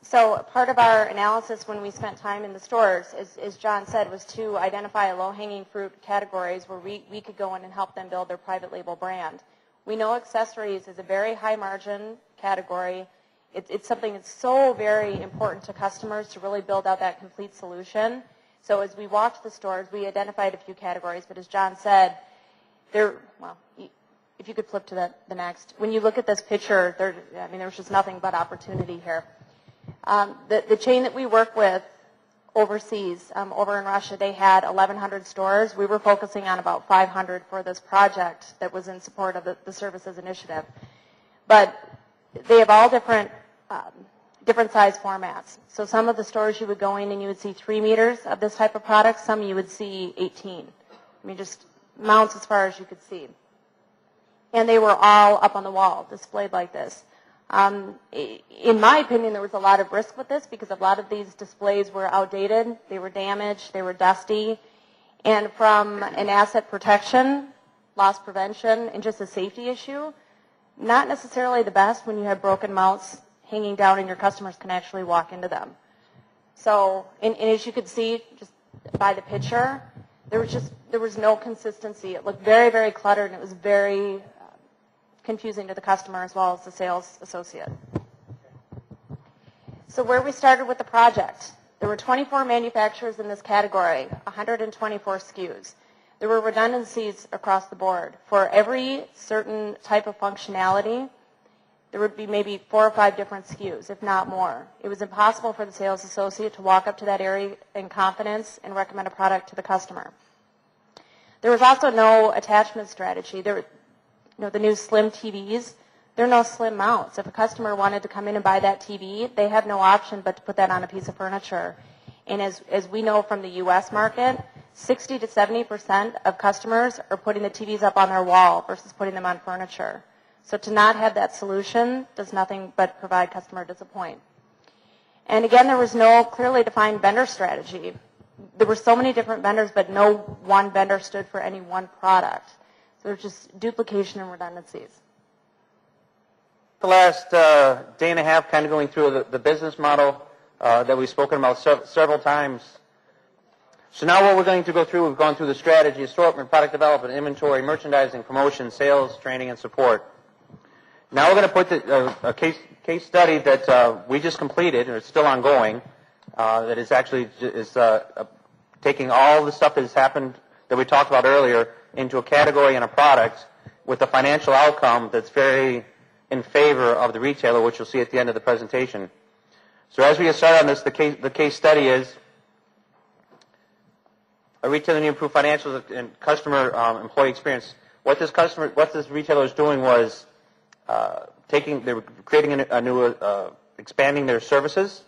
So part of our analysis when we spent time in the stores, as John said, was to identify low-hanging fruit categories where we could go in and help them build their private label brand. We know accessories is a very high-margin category. It's something that's so very important to customers to really build out that complete solution. So as we walked the stores, we identified a few categories, but as John said, if you could flip to the next. When you look at this picture, there's just nothing but opportunity here. The chain that we work with overseas, over in Russia, they had 1,100 stores. We were focusing on about 500 for this project that was in support of the services initiative. But they have all different size formats. So some of the stores you would go in and you would see 3 meters of this type of product. Some you would see 18. Just mounts as far as you could see. And they were all up on the wall, displayed like this. In my opinion, there was a lot of risk with this because a lot of these displays were outdated, they were damaged, they were dusty, and from an asset protection, loss prevention, and just a safety issue, not necessarily the best when you have broken mounts hanging down and your customers can actually walk into them. So, and as you could see just by the picture, there was no consistency. It looked very, very cluttered, and it was very confusing to the customer as well as the sales associate. So where we started with the project, there were 24 manufacturers in this category, 124 SKUs. There were redundancies across the board. For every certain type of functionality, there would be maybe 4 or 5 different SKUs, if not more. It was impossible for the sales associate to walk up to that area in confidence and recommend a product to the customer. There was also no attachment strategy. The new slim TVs, there are no slim mounts. If a customer wanted to come in and buy that TV, they have no option but to put that on a piece of furniture. And as we know from the U.S. market, 60 to 70% of customers are putting the TVs up on their wall versus putting them on furniture. So to not have that solution does nothing but provide customer disappointment. And again, there was no clearly defined vendor strategy. There were so many different vendors, but no one vendor stood for any one product. There's just duplication and redundancies. The last day and a half kind of going through the business model that we've spoken about several times. So now what we're going to go through, we've gone through the strategy, assortment, product development, inventory, merchandising, promotion, sales, training, and support. Now we're going to put a case study that we just completed, or it's still ongoing, that is actually taking all the stuff that has happened that we talked about earlier into a category and a product with a financial outcome that's very in favor of the retailer, which you'll see at the end of the presentation. So as we get started on this, the case study is a retailer needs to improve financials and customer employee experience. What this retailer is doing was they were creating a new, expanding their services,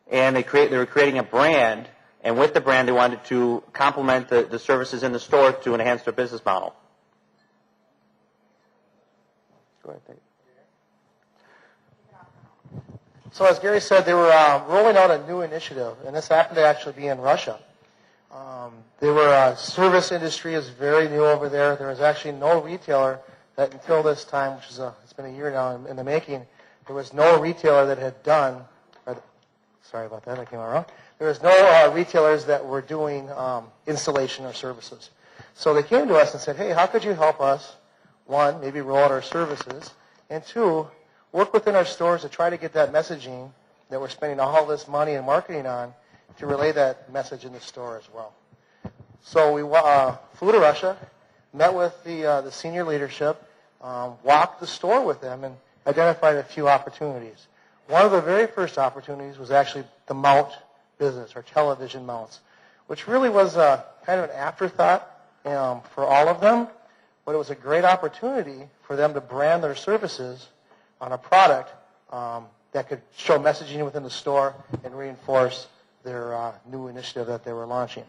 and they were creating a brand. And with the brand, they wanted to complement the services in the store to enhance their business model. Go ahead, Dave. So as Gary said, they were rolling out a new initiative, and this happened to actually be in Russia. Service industry is very new over there. There was actually no retailer that until this time, which is it's been a year now in the making, there was no retailer that had done, sorry about that, I came out wrong. There was no retailers that were doing installation or services. So they came to us and said, hey, how could you help us, one, maybe roll out our services, and two, work within our stores to try to get that messaging that we're spending all this money and marketing on to relay that message in the store as well. So we flew to Russia, met with the senior leadership, walked the store with them, and identified a few opportunities. One of the very first opportunities was actually the mount business, or television mounts, which really was kind of an afterthought for all of them, but it was a great opportunity for them to brand their services on a product that could show messaging within the store and reinforce their new initiative that they were launching.